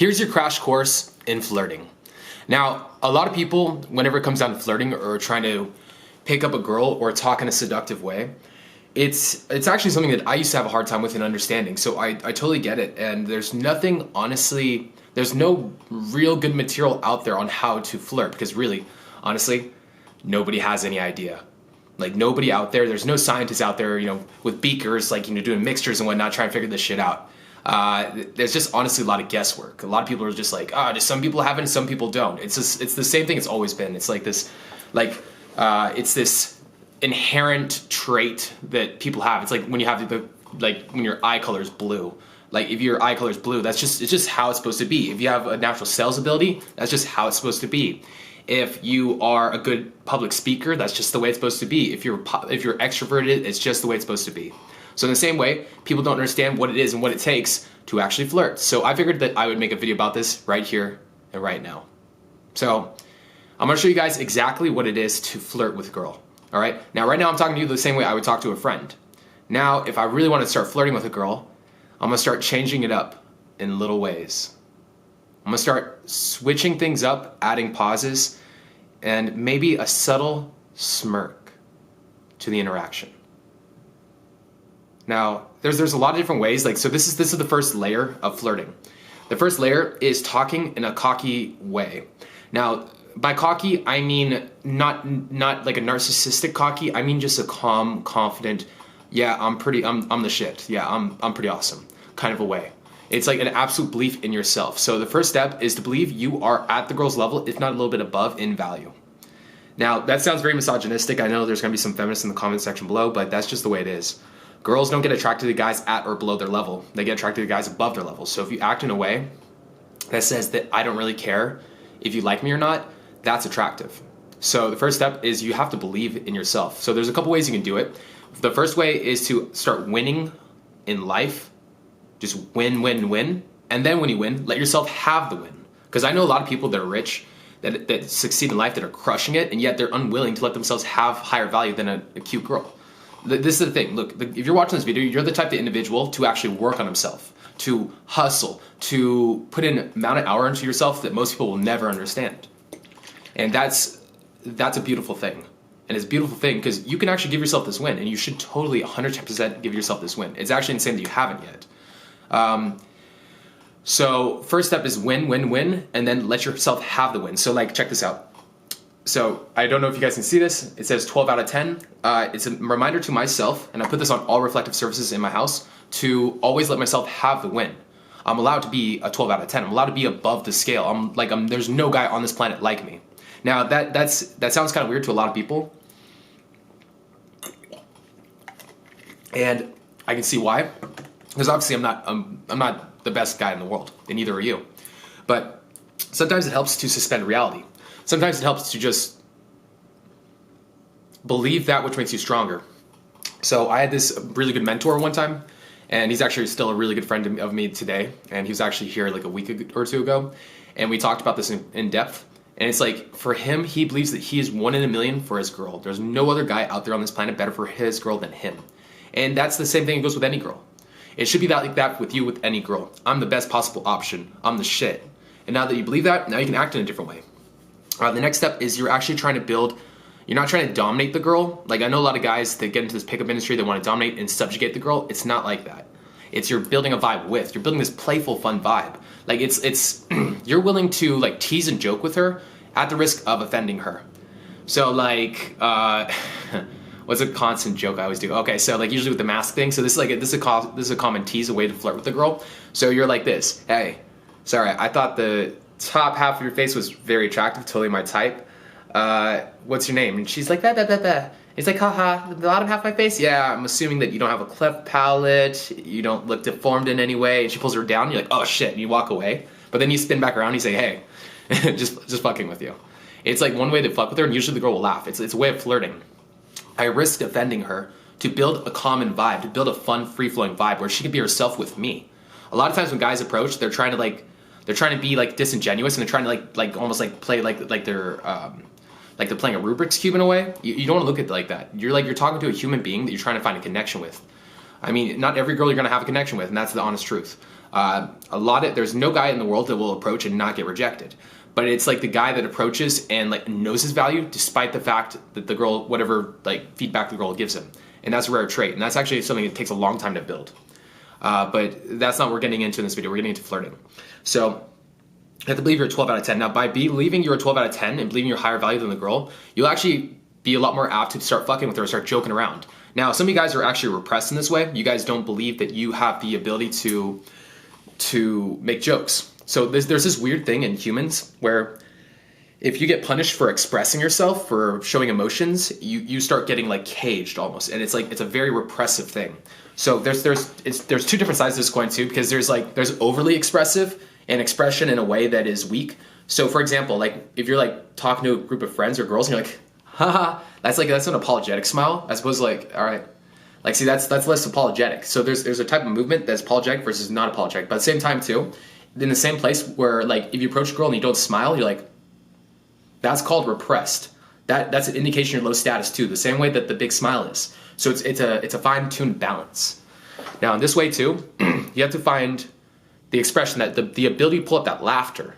Here's your crash course in flirting. Now, a lot of people, whenever it comes down to flirting or trying to pick up a girl or talk in a seductive way, it's actually something that I used to have a hard time with in understanding. So I totally get it. And there's nothing, honestly, there's no real good material out there on how to flirt, because really, honestly, nobody has any idea. Like, nobody out there, there's no scientists out there, with beakers, doing mixtures and whatnot, trying to figure this shit out. There's just honestly a lot of guesswork. A lot of people are just like, just some people have it and some people don't. It's the same thing it's always been. It's like this, it's this inherent trait that people have. It's like when you have when your eye color is blue. Like, if your eye color is blue, it's just how it's supposed to be. If you have a natural sales ability, that's just how it's supposed to be. If you are a good public speaker, that's just the way it's supposed to be. If you're extroverted, it's just the way it's supposed to be. So in the same way, people don't understand what it is and what it takes to actually flirt. So I figured that I would make a video about this right here and right now. So I'm gonna show you guys exactly what it is to flirt with a girl. All right. Now, right now I'm talking to you the same way I would talk to a friend. Now, if I really want to start flirting with a girl, I'm gonna start changing it up in little ways. I'm gonna start switching things up, adding pauses, and maybe a subtle smirk to the interaction. Now, there's a lot of different ways. So this is the first layer of flirting. The first layer is talking in a cocky way. Now, by cocky, I mean not like a narcissistic cocky. I mean just a calm, confident, yeah, I'm the shit. Yeah, I'm pretty awesome kind of a way. It's like an absolute belief in yourself. So the first step is to believe you are at the girl's level, if not a little bit above, in value. Now, that sounds very misogynistic. I know there's gonna be some feminists in the comment section below, but that's just the way it is. Girls don't get attracted to guys at or below their level. They get attracted to guys above their level. So if you act in a way that says that I don't really care if you like me or not, that's attractive. So the first step is you have to believe in yourself. So there's a couple ways you can do it. The first way is to start winning in life. Just win, win, win. And then when you win, let yourself have the win. Because I know a lot of people that are rich, that succeed in life, that are crushing it, and yet they're unwilling to let themselves have higher value than a cute girl. This is the thing. Look, if you're watching this video, you're the type of individual to actually work on himself, to hustle, to put in an amount of hour into yourself that most people will never understand. And that's a beautiful thing. And it's a beautiful thing because you can actually give yourself this win, and you should totally 100% give yourself this win. It's actually insane that you haven't yet. So first step is win, win, win, and then let yourself have the win. So check this out. So I don't know if you guys can see this. It says 12 out of 10. It's a reminder to myself, and I put this on all reflective surfaces in my house, to always let myself have the win. I'm allowed to be a 12 out of 10. I'm allowed to be above the scale. There's no guy on this planet like me. Now that sounds kind of weird to a lot of people, and I can see why. Because obviously I'm not the best guy in the world, and neither are you. But sometimes it helps to suspend reality. Sometimes it helps to just believe that which makes you stronger. So I had this really good mentor one time, and he's actually still a really good friend of me today. And he was actually here a week or two ago, and we talked about this in depth. And it's like, for him, he believes that he is 1 in a million for his girl. There's no other guy out there on this planet better for his girl than him. And that's the same thing that goes with any girl. It should be like that with you, with any girl. I'm the best possible option. I'm the shit. And now that you believe that, now you can act in a different way. The next step is you're actually trying to build, you're not trying to dominate the girl. I know a lot of guys that get into this pickup industry, they want to dominate and subjugate the girl. It's not like that. It's you're building a vibe with. You're building this playful, fun vibe. It's you're willing to tease and joke with her at the risk of offending her. So what's a constant joke I always do? Okay, so usually with the mask thing. So this is a common tease, a way to flirt with the girl. So you're like this. Hey, sorry, I thought the top half of your face was very attractive, totally my type. What's your name? And she's like, da. It's like, haha, the bottom half of my face? Yeah, I'm assuming that you don't have a cleft palate, you don't look deformed in any way. And she pulls her down, you're like, oh shit, and you walk away. But then you spin back around and you say, hey, just fucking with you. It's one way to fuck with her, and usually the girl will laugh. It's a way of flirting. I risked offending her to build a common vibe, to build a fun, free-flowing vibe where she could be herself with me. A lot of times when guys approach, they're trying to be disingenuous, and they're trying to almost play they're playing a Rubik's Cube in a way. You don't want to look at it like that. You're talking to a human being that you're trying to find a connection with. I mean, not every girl you're gonna have a connection with, and that's the honest truth. There's no guy in the world that will approach and not get rejected. But it's like the guy that approaches and like knows his value despite the fact that the girl, whatever like feedback the girl gives him. And that's a rare trait. And that's actually something that takes a long time to build. But that's not what we're getting into in this video. We're getting into flirting. So you have to believe you're a 12 out of 10. Now, by believing you're a 12 out of 10 and believing you're higher value than the girl, you'll actually be a lot more apt to start fucking with her or start joking around. Now, some of you guys are actually repressed in this way. You guys don't believe that you have the ability to make jokes. So there's this weird thing in humans where if you get punished for expressing yourself, for showing emotions, you start getting like caged almost. And it's a very repressive thing. So there's two different sides of this coin too, because there's overly expressive and expression in a way that is weak. So for example, like if you're like talking to a group of friends or girls and you're like, haha, that's an apologetic smile, as opposed to like, all right. Like, see, that's less apologetic. So there's a type of movement that's apologetic versus not apologetic. But at the same time too, in the same place where like if you approach a girl and you don't smile, you're like, that's called repressed. That's an indication you're low status too, the same way that the big smile is. So it's a fine-tuned balance. Now in this way too, you have to find the expression, that the ability to pull up that laughter,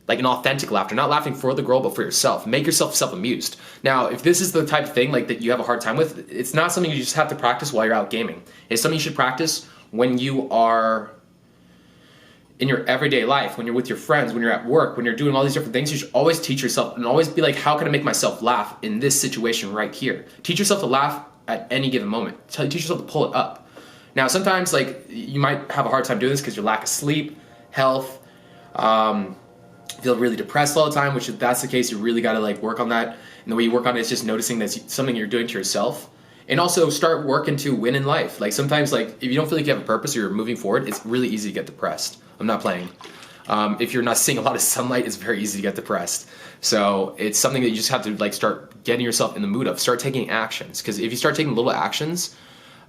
like an authentic laughter, not laughing for the girl but for yourself. Make yourself self-amused. Now if this is the type of thing like that you have a hard time with, it's not something you just have to practice while you're out gaming. It's something you should practice when you are in your everyday life, when you're with your friends, when you're at work, when you're doing all these different things. You should always teach yourself and always be like, how can I make myself laugh in this situation right here? Teach yourself to laugh at any given moment. Teach yourself to pull it up. Now, sometimes like you might have a hard time doing this because your lack of sleep, health, feel really depressed all the time, which if that's the case, you really got to like work on that. And the way you work on it is just noticing that's something you're doing to yourself. And also start working to win in life. Like sometimes like if you don't feel like you have a purpose or you're moving forward, it's really easy to get depressed. I'm not playing. If you're not seeing a lot of sunlight, it's very easy to get depressed. So it's something that you just have to like start getting yourself in the mood of. Start taking actions. Because if you start taking little actions,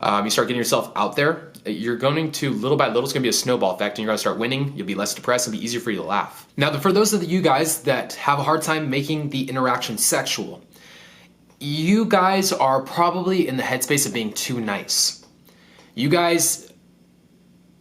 you start getting yourself out there, you're going to, little by little, it's going to be a snowball effect and you're going to start winning. You'll be less depressed. It'll be easier for you to laugh. Now, for those of you guys that have a hard time making the interaction sexual, you guys are probably in the headspace of being too nice. You guys,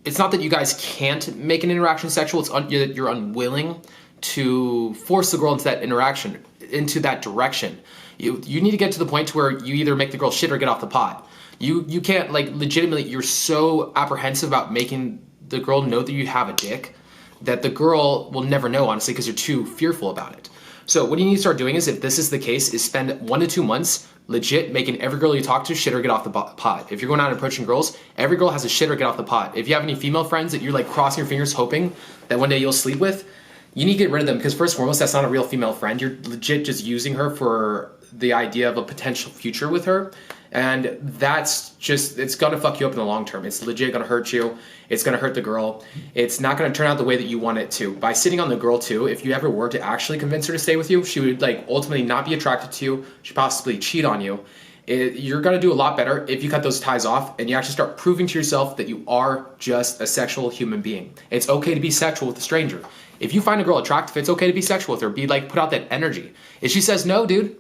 it's not that you guys can't make an interaction sexual, it's that you're unwilling to force the girl into that interaction, into that direction. You need to get to the point to where you either make the girl shit or get off the pot. You can't, like, legitimately, you're so apprehensive about making the girl know that you have a dick that the girl will never know, honestly, because you're too fearful about it. So what you need to start doing is, if this is the case, is spend 1 to 2 months legit making every girl you talk to shit or get off the pot. If you're going out and approaching girls, every girl has a shit or get off the pot. If you have any female friends that you're like crossing your fingers hoping that one day you'll sleep with, you need to get rid of them, because first and foremost, that's not a real female friend. You're legit just using her for the idea of a potential future with her. And that's just, it's gonna fuck you up in the long term. It's legit gonna hurt you. It's gonna hurt the girl. It's not gonna turn out the way that you want it to. By sitting on the girl too, if you ever were to actually convince her to stay with you, she would like ultimately not be attracted to you. She'd possibly cheat on you. You're gonna do a lot better if you cut those ties off and you actually start proving to yourself that you are just a sexual human being. It's okay to be sexual with a stranger. If you find a girl attractive, it's okay to be sexual with her. Be like, put out that energy. If she says no, dude,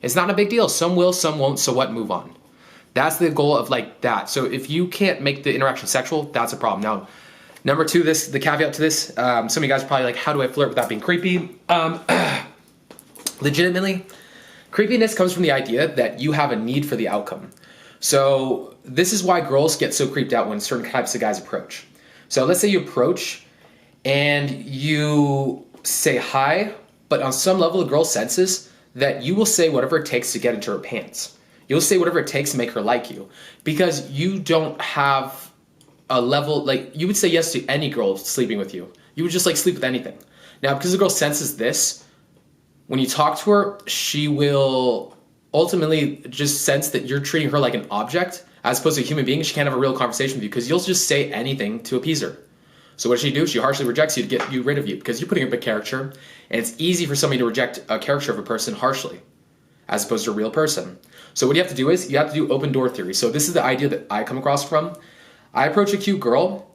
it's not a big deal. Some will, some won't, so what, move on. That's the goal of like that. So if you can't make the interaction sexual, that's a problem. Now, number two, the caveat to this, some of you guys are probably like, how do I flirt without being creepy? Legitimately, creepiness comes from the idea that you have a need for the outcome. So this is why girls get so creeped out when certain types of guys approach. So let's say you approach and you say hi, but on some level the girl senses that you will say whatever it takes to get into her pants. You'll say whatever it takes to make her like you, because you don't have a level, like you would say yes to any girl sleeping with you. You would just like sleep with anything. Now, because the girl senses this, when you talk to her, she will ultimately just sense that you're treating her like an object as opposed to a human being. She can't have a real conversation with you because you'll just say anything to appease her. So what does she do? She harshly rejects you to get you rid of you because you're putting up a character, and it's easy for somebody to reject a character of a person harshly as opposed to a real person. So what you have to do is you have to do open door theory. So this is the idea that I come across from. I approach a cute girl,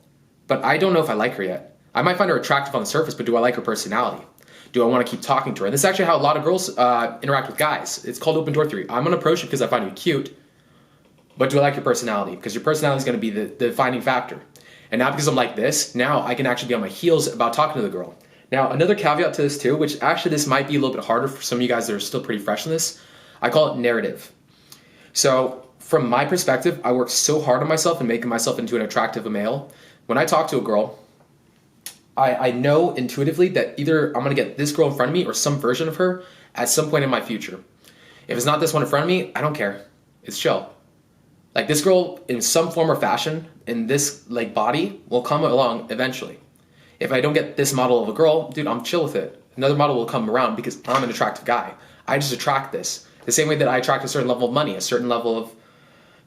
but I don't know if I like her yet. I might find her attractive on the surface, but do I like her personality? Do I want to keep talking to her? And this is actually how a lot of girls interact with guys. It's called open door theory. I'm going to approach you because I find you cute, but do I like your personality? Because your personality is going to be the defining factor. And now because I'm like this, now I can actually be on my heels about talking to the girl. Now, another caveat to this too, which actually this might be a little bit harder for some of you guys that are still pretty fresh in this, I call it narrative. So from my perspective, I work so hard on myself and making myself into an attractive male. When I talk to a girl, I know intuitively that either I'm going to get this girl in front of me or some version of her at some point in my future. If it's not this one in front of me, I don't care. It's chill. Like this girl in some form or fashion in this like body will come along eventually. If I don't get this model of a girl, dude, I'm chill with it. Another model will come around because I'm an attractive guy. I just attract this. The same way that I attract a certain level of money, a certain level of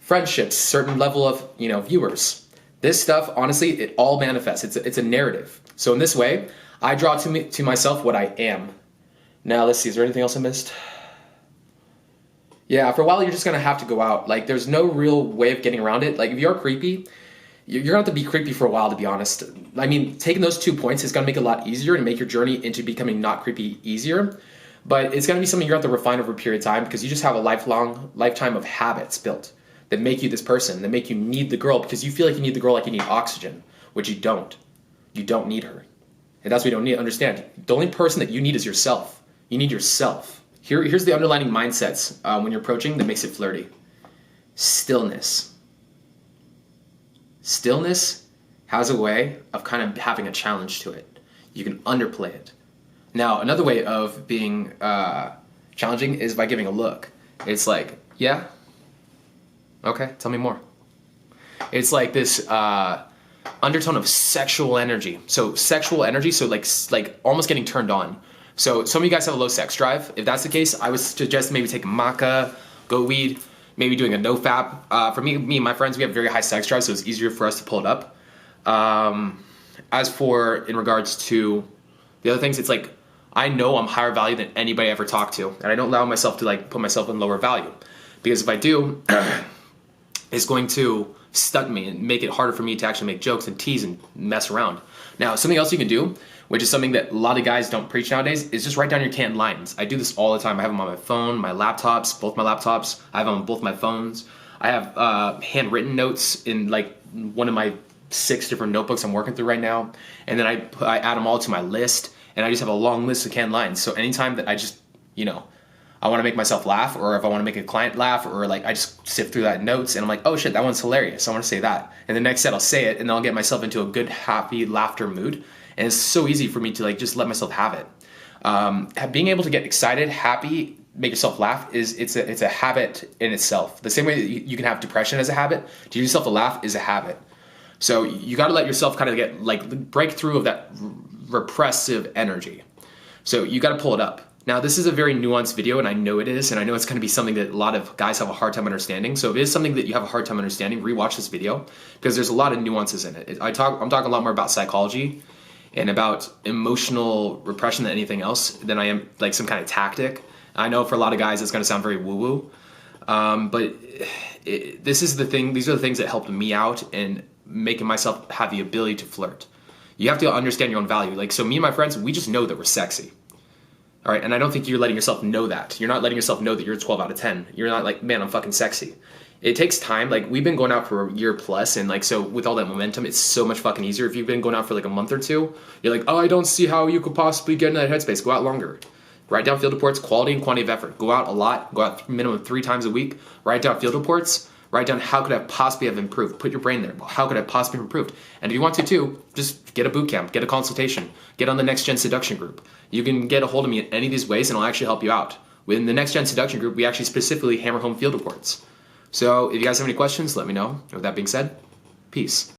friendships, certain level of, viewers. This stuff, honestly, it all manifests. It's a narrative. So in this way, I draw to myself what I am. Now, let's see, is there anything else I missed? Yeah, for a while, you're just going to have to go out. Like, there's no real way of getting around it. Like, if you're creepy, you're going to have to be creepy for a while, to be honest. I mean, taking those 2 points is going to make it a lot easier and make your journey into becoming not creepy easier. But it's going to be something you're going to have to refine over a period of time because you just have a lifetime of habits built that make you this person, that make you need the girl because you feel like you need the girl like you need oxygen, which you don't. You don't need her. And that's what you don't need to understand. The only person that you need is yourself. You need yourself. Here's the underlying mindsets when you're approaching that makes it flirty. Stillness. Stillness has a way of kind of having a challenge to it. You can underplay it. Now, another way of being challenging is by giving a look. It's like, yeah? Okay, tell me more. It's like this undertone of sexual energy. So sexual energy, so like almost getting turned on. So some of you guys have a low sex drive. If that's the case, I would suggest maybe taking maca, go weed, maybe doing a no-fap. For me and my friends, we have very high sex drive, so it's easier for us to pull it up. As for in regards to the other things, it's like I know I'm higher value than anybody I ever talked to, and I don't allow myself to like put myself in lower value. Because if I do, it's going to stuck me and make it harder for me to actually make jokes and tease and mess around. Now, something else you can do, which is something that a lot of guys don't preach nowadays, is just write down your Canton lines. I do this all the time. I have them on my phone, my laptops, both my laptops. I have them on both my phones. I have handwritten notes in like one of my 6 different notebooks I'm working through right now. And then I add them all to my list, and I just have a long list of Canton lines. So anytime that I just, I want to make myself laugh, or if I want to make a client laugh, or like I just sift through that notes and I'm like, oh shit, that one's hilarious. I want to say that. And the next set I'll say it and then I'll get myself into a good, happy laughter mood. And it's so easy for me to like just let myself have it. Being able to get excited, happy, make yourself laugh it's a habit in itself. The same way that you can have depression as a habit, to give yourself a laugh is a habit. So you got to let yourself kind of get like break through of that repressive energy. So you got to pull it up. Now, this is a very nuanced video, and I know it is, and I know it's going to be something that a lot of guys have a hard time understanding. So if it is something that you have a hard time understanding, rewatch this video, because there's a lot of nuances in it. I'm talking a lot more about psychology and about emotional repression than anything else than I am like some kind of tactic. I know for a lot of guys it's going to sound very woo-woo, but these are the things that helped me out in making myself have the ability to flirt. You have to understand your own value. Like, so me and my friends, we just know that we're sexy. All right, and I don't think you're letting yourself know that. You're not letting yourself know that you're a 12 out of 10. You're not like, man, I'm fucking sexy. It takes time. Like, we've been going out for a year plus, and like, so with all that momentum, it's so much fucking easier. If you've been going out for like a month or two, you're like, oh, I don't see how you could possibly get in that headspace. Go out longer. Write down field reports, quality and quantity of effort. Go out a lot. Go out minimum 3 times a week. Write down field reports. Write down how could I possibly have improved. Put your brain there. How could I possibly have improved? And if you want to too, just get a boot camp, get a consultation, get on the Next Gen Seduction Group. You can get a hold of me in any of these ways and I'll actually help you out. Within the Next Gen Seduction Group, we actually specifically hammer home field reports. So if you guys have any questions, let me know. And with that being said, peace.